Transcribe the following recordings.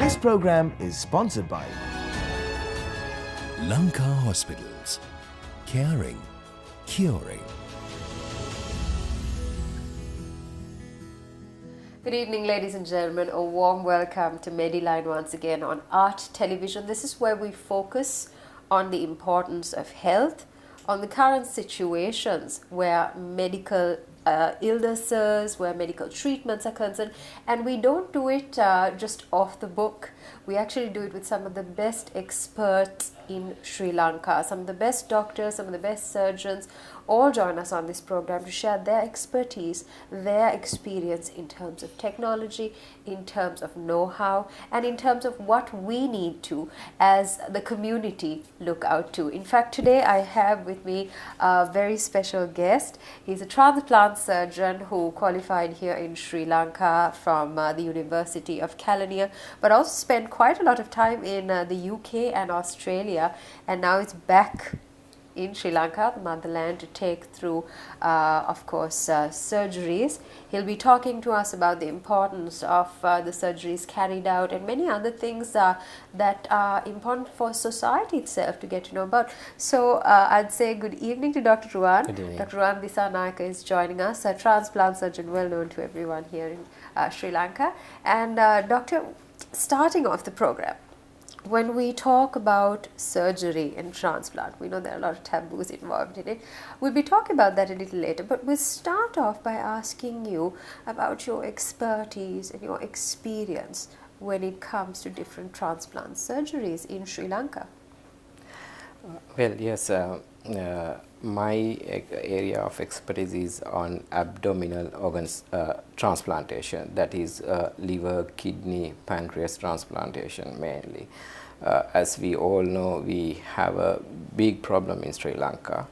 This program is sponsored by Lanka Hospitals. Caring, curing. Good evening, ladies and gentlemen. A warm welcome to Mediline once again on Art Television. This is where we focus on the importance of health, on the current situations where medical illnesses, where medical treatments are concerned, and we don't do it just off the book. We actually do it with some of the best experts in Sri Lanka. Some of the best doctors, some of the best surgeons all join us on this program to share their expertise, their experience in terms of technology, in terms of know-how, and in terms of what we need to, as the community, look out to. In fact, today I have with me a very special guest. He's a transplant surgeon who qualified here in Sri Lanka from the University of Kelaniya, but also spent quite a lot of time in the UK and Australia, and now it's back in Sri Lanka, the motherland, to take through, of course, surgeries. He'll be talking to us about the importance of the surgeries carried out and many other things that are important for society itself to get to know about. So I'd say good evening to Dr. Ruwan. Good evening. Dr. Ruwan Dissanayake is joining us, a transplant surgeon well known to everyone here in Sri Lanka. And Doctor, starting off the program, when we talk about surgery and transplant, we know there are a lot of taboos involved in it. We'll be talking about that a little later, but we'll start off by asking you about your expertise and your experience when it comes to different transplant surgeries in Sri Lanka. Well, yes, my area of expertise is on abdominal organs transplantation, that is liver, kidney, pancreas transplantation mainly. As we all know, we have a big problem in Sri Lanka.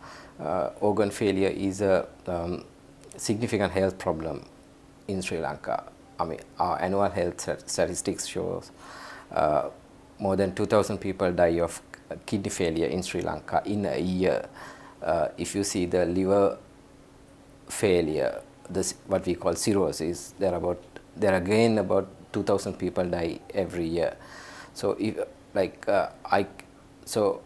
Organ failure is a significant health problem in Sri Lanka. I mean, our annual health statistics shows more than 2,000 people die of kidney failure in Sri Lanka in a year. If you see the liver failure, this what we call cirrhosis, there are again about 2,000 people die every year. So if so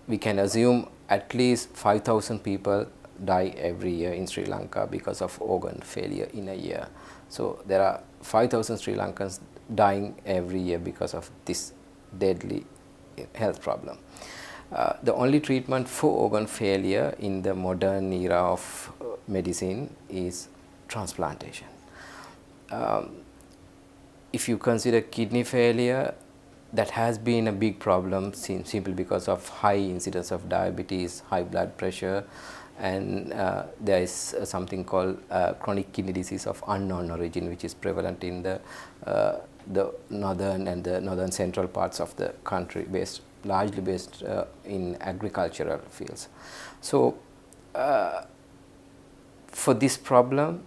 we can assume at least 5,000 people die every year in Sri Lanka because of organ failure in a year. So there are 5,000 Sri Lankans dying every year because of this deadly health problem. The only treatment for organ failure in the modern era of medicine is transplantation. If you consider kidney failure, that has been a big problem simply because of high incidence of diabetes, high blood pressure, and there is something called chronic kidney disease of unknown origin, which is prevalent in the northern and the northern central parts of the country, largely based in agricultural fields. So for this problem,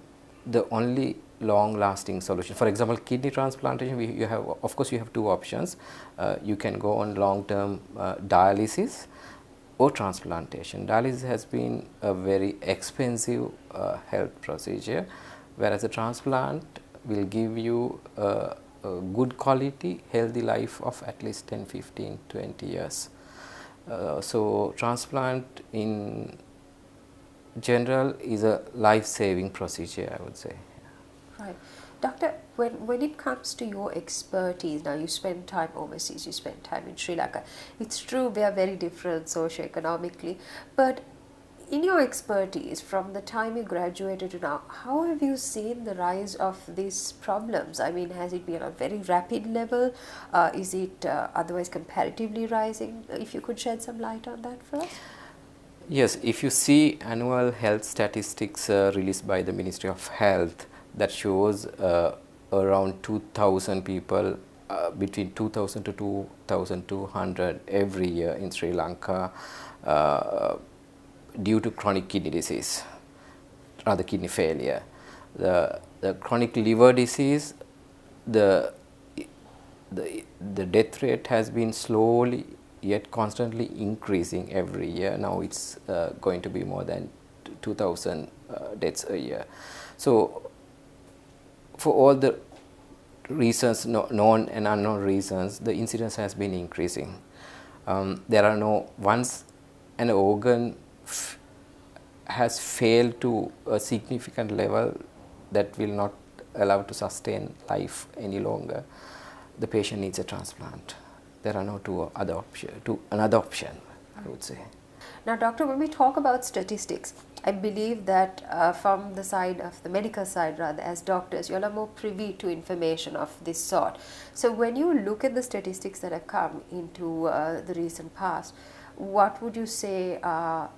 the only long-lasting solution, for example, kidney transplantation, you have two options. You can go on long-term dialysis or transplantation. Dialysis has been a very expensive health procedure, whereas a transplant will give you a good quality, healthy life of at least 10, 15, 20 years. So transplant in general is a life-saving procedure, I would say. Right. Doctor, when it comes to your expertise, now you spend time overseas, you spend time in Sri Lanka. It's true we are very different socioeconomically, but in your expertise, from the time you graduated to now, how have you seen the rise of these problems? I mean, has it been on a very rapid level? Is it otherwise comparatively rising? If you could shed some light on that for us. Yes, if you see annual health statistics released by the Ministry of Health, that shows around 2,000 people, between 2,000 to 2,200 every year in Sri Lanka due to chronic kidney disease, rather kidney failure. The chronic liver disease, the death rate has been slowly yet constantly increasing every year. Now it's going to be more than 2,000 deaths a year. So for all the reasons, known and unknown reasons, the incidence has been increasing. There are once an organ has failed to a significant level that will not allow to sustain life any longer, the patient needs a transplant. There are another option, I would say. Now, doctor, when we talk about statistics, I believe that from the side of the medical side, rather, as doctors, you all are more privy to information of this sort. So when you look at the statistics that have come into the recent past, what would you say are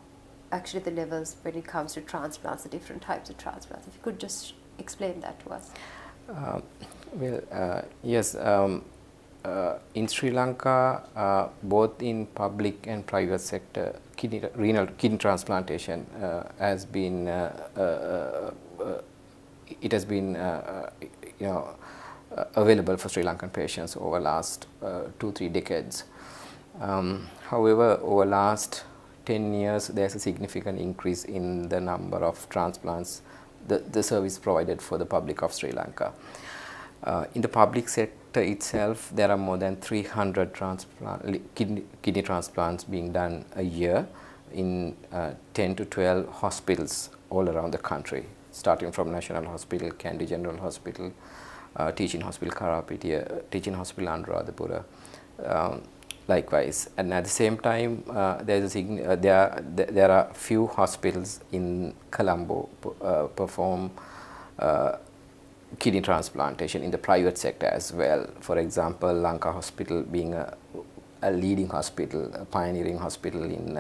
actually the levels when it comes to transplants, the different types of transplants? If you could just explain that to us. Yes. In Sri Lanka, both in public and private sector, kidney transplantation has been available for Sri Lankan patients over last 2-3 decades. However, over last 10 years, there's a significant increase in the number of transplants, the service provided for the public of Sri Lanka. In the public sector itself, there are more than 300 kidney transplants being done a year in 10 to 12 hospitals all around the country, starting from National Hospital, Kandy General Hospital, Teaching Hospital Karapitiya, Teaching Hospital Anuradhapura, likewise. And at the same time, there are few hospitals in Colombo perform kidney transplantation in the private sector as well. For example, Lanka Hospital being a leading hospital, a pioneering hospital in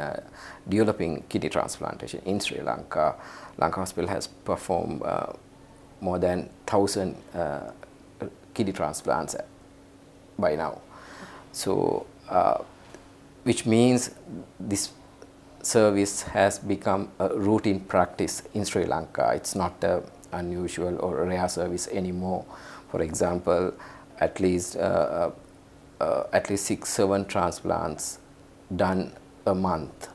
developing kidney transplantation in Sri Lanka. Lanka Hospital has performed more than 1,000 kidney transplants by now. So, which means this service has become a routine practice in Sri Lanka. It's not a unusual or rare service anymore. For example, at least 6-7 transplants done a month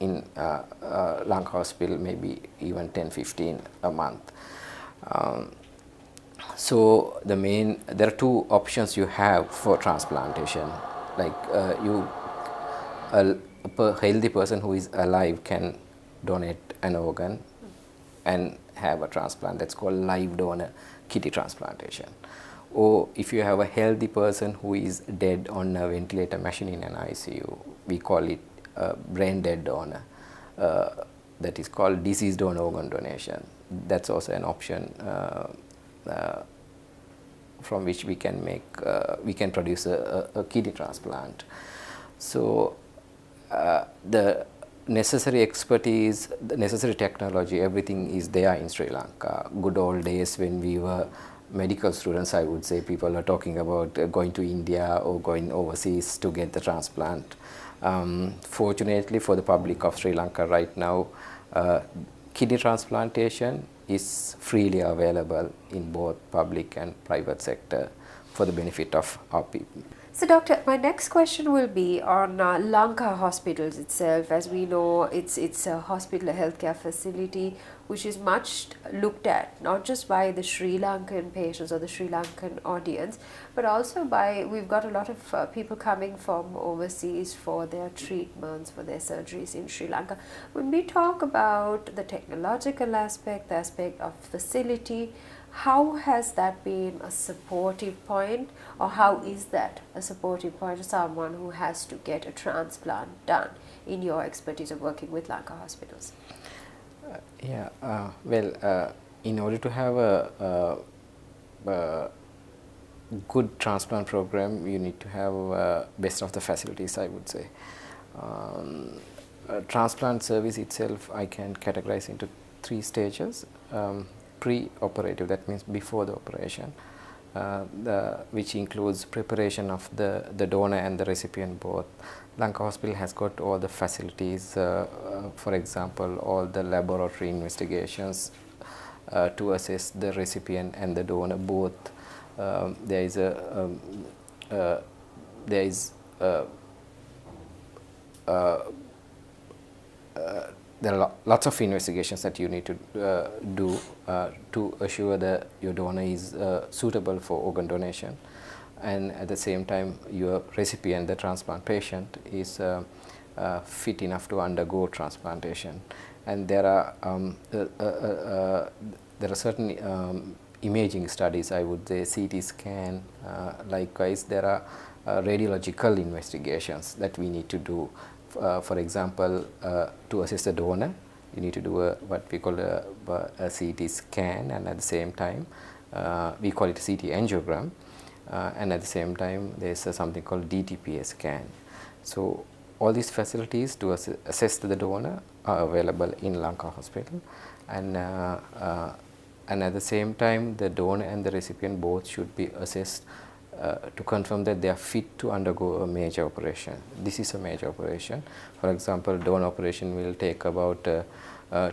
in Lanka Hospital, maybe even 10-15 a month. So there are two options you have for transplantation. Like a healthy person who is alive can donate an organ and have a transplant. That's called live donor kidney transplantation. Or if you have a healthy person who is dead on a ventilator machine in an ICU, we call it a brain dead donor. That is called deceased donor organ donation. That's also an option from which we can produce a kidney transplant. So the necessary expertise, the necessary technology, everything is there in Sri Lanka. Good old days when we were medical students, I would say, people are talking about going to India or going overseas to get the transplant. Fortunately for the public of Sri Lanka right now, kidney transplantation is freely available in both public and private sector for the benefit of our people. So, doctor, my next question will be on Lanka Hospitals itself. As we know, it's a hospital, a healthcare facility, which is much looked at, not just by the Sri Lankan patients or the Sri Lankan audience, but also we've got a lot of people coming from overseas for their treatments, for their surgeries in Sri Lanka. When we talk about the technological aspect, the aspect of facility, how has that been a supportive point, or how is that a supportive point to someone who has to get a transplant done in your expertise of working with Lanka Hospitals? In order to have a good transplant program, you need to have best of the facilities, I would say. Transplant service itself, I can categorize into 3 stages. Pre-operative, that means before the operation, which includes preparation of the donor and the recipient both. Lanka Hospital has got all the facilities, for example, all the laboratory investigations to assess the recipient and the donor both. There is there are lots of investigations that you need to do to assure that your donor is suitable for organ donation, and at the same time your recipient, the transplant patient, is fit enough to undergo transplantation. And there are certain imaging studies, I would say CT scan, likewise there are radiological investigations that we need to do. For example, to assess the donor, you need to do what we call a CT scan, and at the same time we call it a CT angiogram, and at the same time there is something called DTPA scan. So all these facilities to assess the donor are available in Lanka Hospital, and at the same time the donor and the recipient both should be assessed to confirm that they are fit to undergo a major operation. This is a major operation. For example, donor operation will take about 2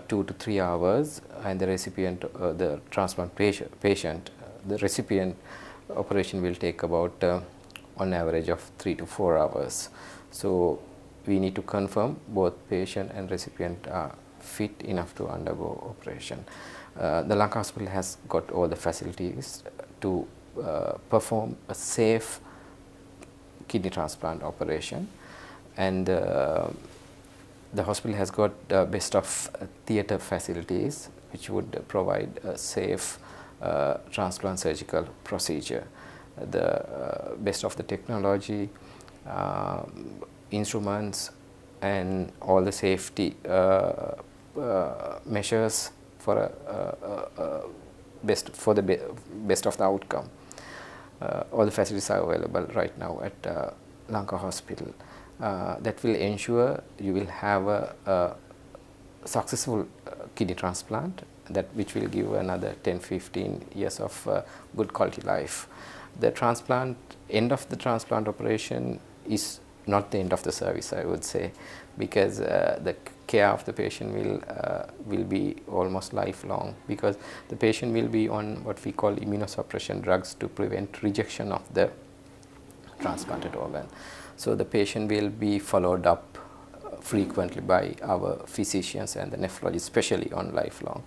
to 3 hours, and the recipient, the transplant patient, the recipient operation will take about on average of 3 to 4 hours. So we need to confirm both patient and recipient are fit enough to undergo operation. The Lanka Hospital has got all the facilities to perform a safe kidney transplant operation, and the hospital has got best of theatre facilities which would provide a safe transplant surgical procedure. The best of the technology, instruments, and all the safety measures for best of the outcome. All the facilities are available right now at Lanka Hospital. That will ensure you will have a successful kidney transplant, which will give another 10-15 years of good quality life. The end of the transplant operation is not the end of the service, I would say, because the care of the patient will be almost lifelong, because the patient will be on what we call immunosuppression drugs to prevent rejection of the transplanted organ. So the patient will be followed up frequently by our physicians and the nephrologists, especially on lifelong.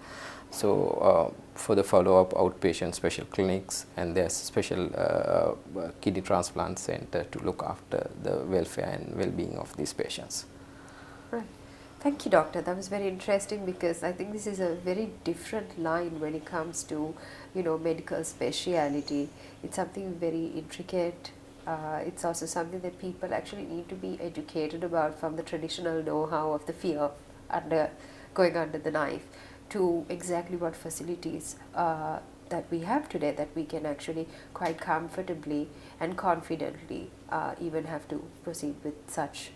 So for the follow-up, outpatient special clinics, and there's special kidney transplant center to look after the welfare and well-being of these patients. Right. Thank you, doctor. That was very interesting, because I think this is a very different line when it comes to, medical speciality. It's something very intricate. It's also something that people actually need to be educated about, from the traditional know-how of the fear of going under the knife to exactly what facilities that we have today, that we can actually quite comfortably and confidently even have to proceed with such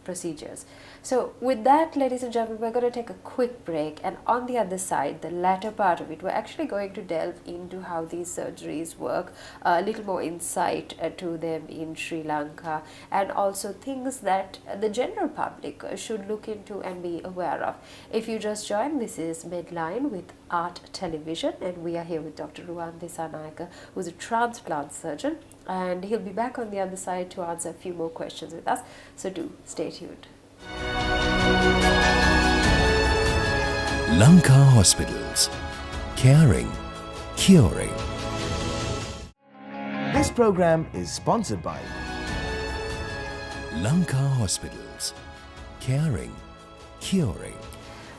procedures. So with that, ladies and gentlemen, we're going to take a quick break, and on the other side, the latter part of it, we're actually going to delve into how these surgeries work, a little more insight to them in Sri Lanka, and also things that the general public should look into and be aware of. If you just joined, this is Medline with Art Television, and we are here with Dr. Ruwan Dissanayake, who's a transplant surgeon, and he'll be back on the other side to answer a few more questions with us, so do stay tuned. Lanka Hospitals. Caring, curing. This program is sponsored by Lanka Hospitals. Caring, curing.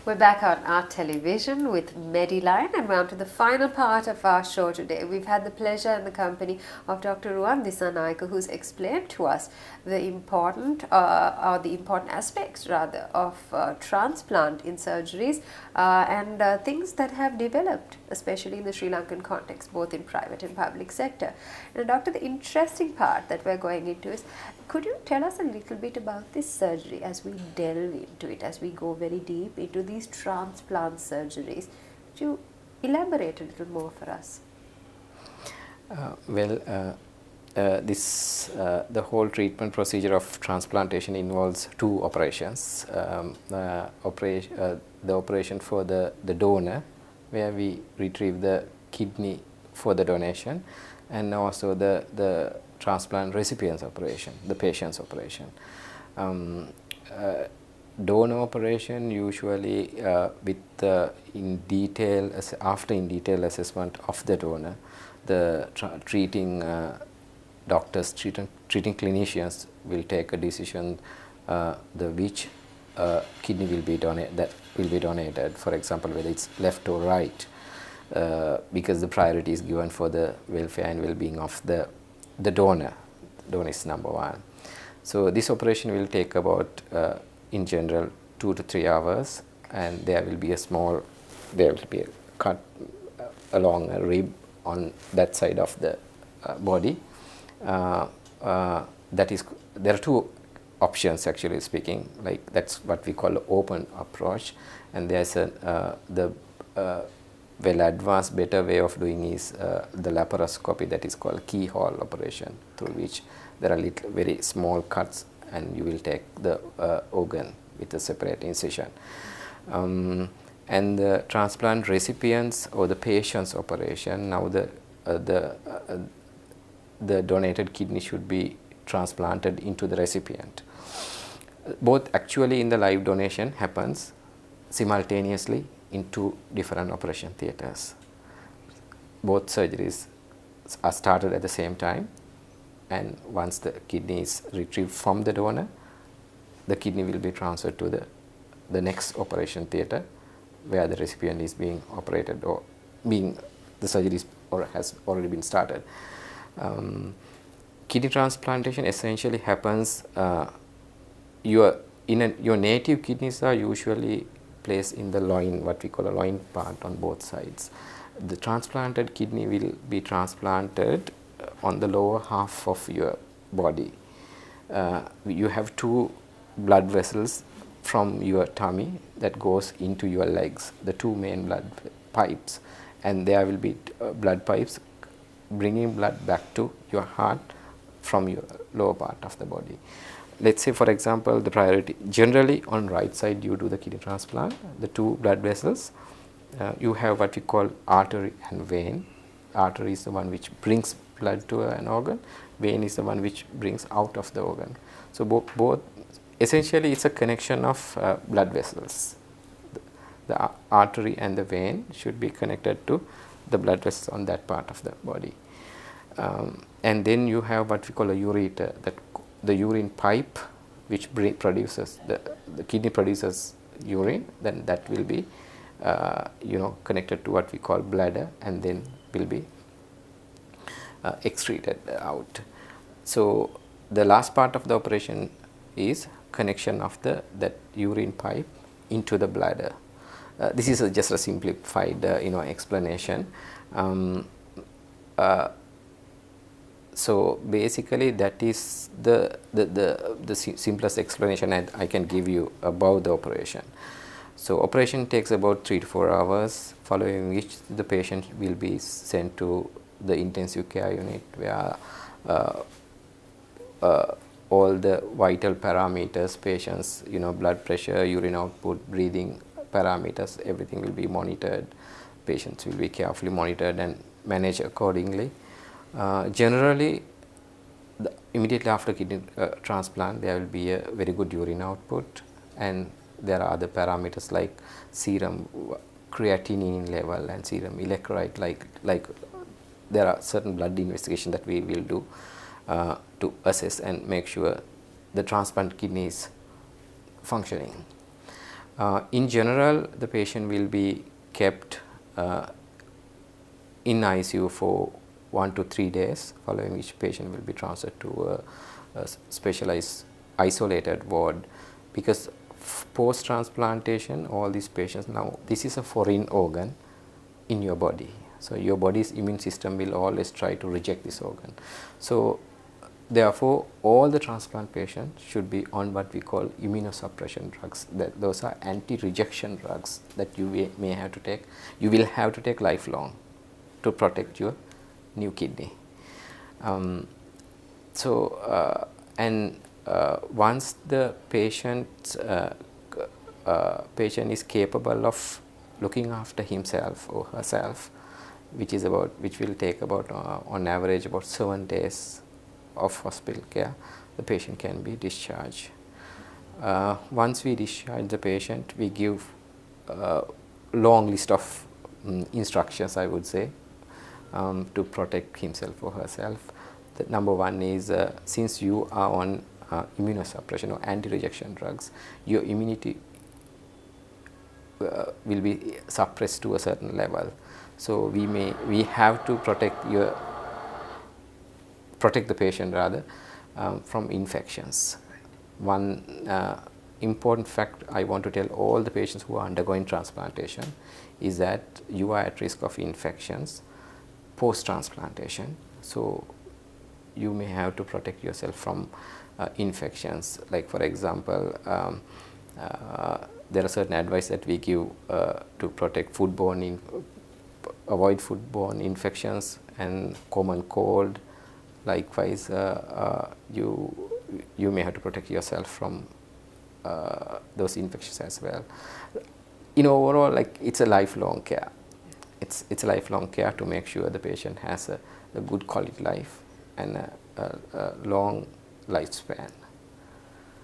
We're back on Art Television with Mediline, and we're on to the final part of our show today. We've had the pleasure and the company of Dr. Ruwan Dissanayake, who's explained to us the important aspects rather of transplant in surgeries and things that have developed, especially in the Sri Lankan context, both in private and public sector. Now, doctor, the interesting part that we're going into is, could you tell us a little bit about this surgery as we delve into it, as we go very deep into these transplant surgeries? Could you elaborate a little more for us? The whole treatment procedure of transplantation involves two operations. The operation for the donor, where we retrieve the kidney for the donation, and also the transplant recipient's operation, the patient's operation. donor operation usually with after in detail assessment of the donor, the treating doctors, treating clinicians will take a decision which kidney will be donated. For example, whether it's left or right, because the priority is given for the welfare and well-being of the donor. Donor is number one. So this operation will take about, in general, 2 to 3 hours, and there will be a cut along a rib on that side of the body. That is, there are two options, actually speaking. Like, that's what we call the open approach, and there's the well advanced, better way of doing is the laparoscopy, that is called keyhole operation, through which there are very small cuts, and you will take the organ with a separate incision. And the transplant recipients or the patient's operation, now the donated kidney should be transplanted into the recipient. Both actually in the live donation happens simultaneously in 2 different operation theaters. Both surgeries are started at the same time, and once the kidney is retrieved from the donor, the kidney will be transferred to the next operation theater where the recipient is being operated, or the surgery has already been started. Kidney transplantation essentially happens, your native kidneys are usually placed in the loin, what we call a loin part on both sides. The transplanted kidney will be transplanted on the lower half of your body. You have 2 blood vessels from your tummy that goes into your legs, the 2 main blood pipes, and there will be blood pipes bringing blood back to your heart from your lower part of the body. Let's say, for example, the priority, generally on right side you do the kidney transplant, the 2 blood vessels, you have what we call artery and vein. Artery is the one which brings blood to an organ, vein is the one which brings out of the organ. So both essentially it's a connection of blood vessels. The artery and the vein should be connected to the blood vessels on that part of the body. And then you have what we call a ureter, the urine pipe which produces, the kidney produces urine, then that will be connected to what we call bladder, and then will be excreted out. So the last part of the operation is connection of that urine pipe into the bladder. This is just a simplified explanation. So basically that is the simplest explanation I can give you about the operation. So operation takes about 3 to 4 hours, following which the patient will be sent to the intensive care unit, where all the vital parameters, patients, blood pressure, urine output, breathing parameters, everything will be monitored. Patients will be carefully monitored and managed accordingly. Generally, immediately after kidney transplant, there will be a very good urine output, and there are other parameters like serum creatinine level and serum electrolyte. Like there are certain blood investigation that we will do to assess and make sure the transplant kidney is functioning. In general, the patient will be kept in ICU for 1 to 3 days, following which patient will be transferred to a specialized isolated ward, because post transplantation, all these patients, now this is a foreign organ in your body, so your body's immune system will always try to reject this organ. So therefore all the transplant patients should be on what we call immunosuppression drugs. Those are anti-rejection drugs that you may have to take, you will have to take lifelong to protect your new kidney. Once the patient is capable of looking after himself or herself, which will take about on average about 7 days of hospital care, the patient can be discharged. Once we discharge the patient, we give a long list of instructions, I would say, to protect himself or herself. The number one is, since you are on immunosuppression or anti-rejection drugs, your immunity will be suppressed to a certain level. So we have to protect the patient rather from infections. One important fact I want to tell all the patients who are undergoing transplantation is that you are at risk of infections post-transplantation. So you may have to protect yourself from infections. Like for example, there are certain advice that we give to protect avoid foodborne infections and common cold. Likewise, you may have to protect yourself from those infections as well. In overall, like, it's a lifelong care. It's a lifelong care to make sure the patient has a good quality life and a long lifespan.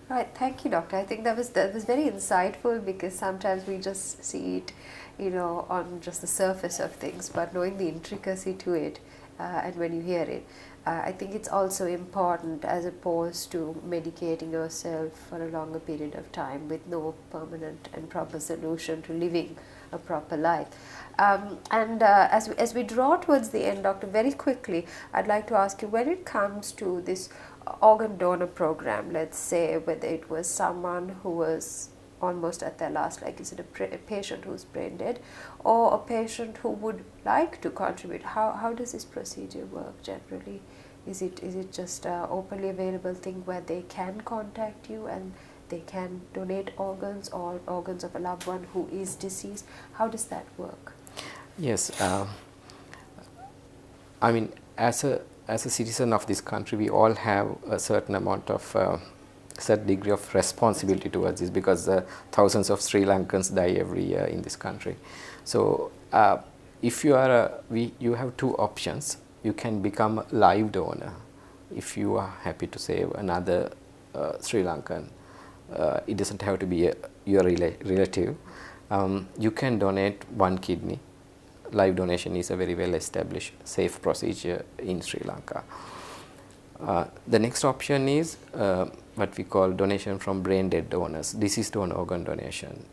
Right, thank you, doctor. I think that was very insightful, because sometimes we just see it, on just the surface of things, but knowing the intricacy to it, and when you hear it, I think it's also important, as opposed to medicating yourself for a longer period of time with no permanent and proper solution to living a proper life. As we draw towards the end, doctor, very quickly, I'd like to ask you, when it comes to this organ donor program, let's say whether it was someone who was almost at their last, like is it a patient who's brain dead, or a patient who would like to contribute, how does this procedure work generally? Is it just an openly available thing where they can contact you and they can donate organs, or organs of a loved one who is deceased? How does that work? Yes, I mean, as a citizen of this country, we all have a certain amount of certain degree of responsibility towards this, because thousands of Sri Lankans die every year in this country. So if you are you have two options. You can become a live donor if you are happy to save another Sri Lankan. It doesn't have to be your relative. You can donate one kidney. Live donation is a very well established, safe procedure in Sri Lanka. The next option is what we call donation from brain dead donors, deceased organ donation.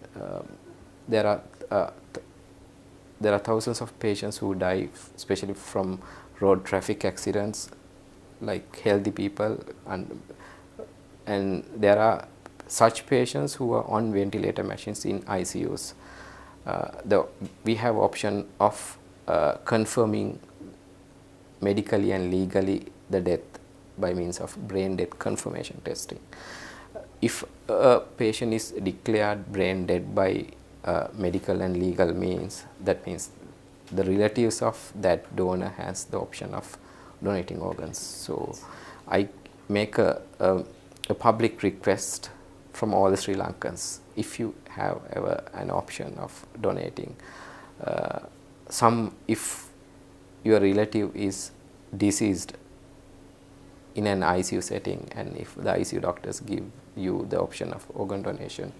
There are thousands of patients who die, especially from road traffic accidents, like healthy people, and there are such patients who are on ventilator machines in ICUs. We have option of confirming medically and legally the death by means of brain death confirmation testing. If a patient is declared brain dead by medical and legal means, that means the relatives of that donor has the option of donating organs. So I make a public request from all the Sri Lankans, if you have ever an option of donating, if your relative is deceased in an ICU setting, and if the ICU doctors give you the option of organ donation,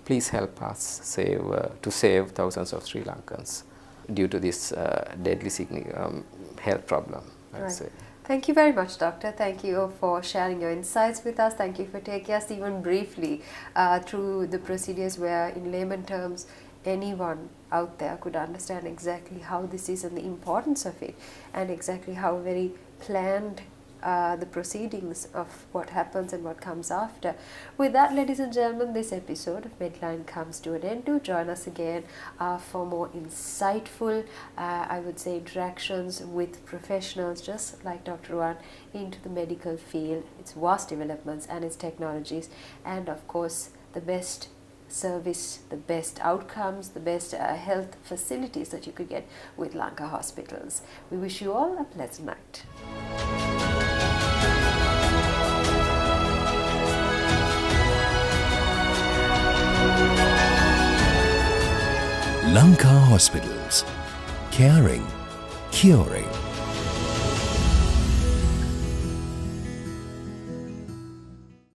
please help us to save thousands of Sri Lankans due to this deadly health problem, I would say. Thank you very much, doctor. Thank you for sharing your insights with us. Thank you for taking us even briefly through the procedures where, in layman terms, anyone out there could understand exactly how this is and the importance of it, and exactly how very planned the proceedings of what happens and what comes after. With that, ladies and gentlemen, this episode of Medline comes to an end. Do join us again for more insightful, I would say, interactions with professionals just like Dr. Ruwan into the medical field, its vast developments and its technologies, and of course the best service, the best outcomes, the best health facilities that you could get with Lanka Hospitals. We wish you all a pleasant night. Lanka Hospitals. Caring, curing.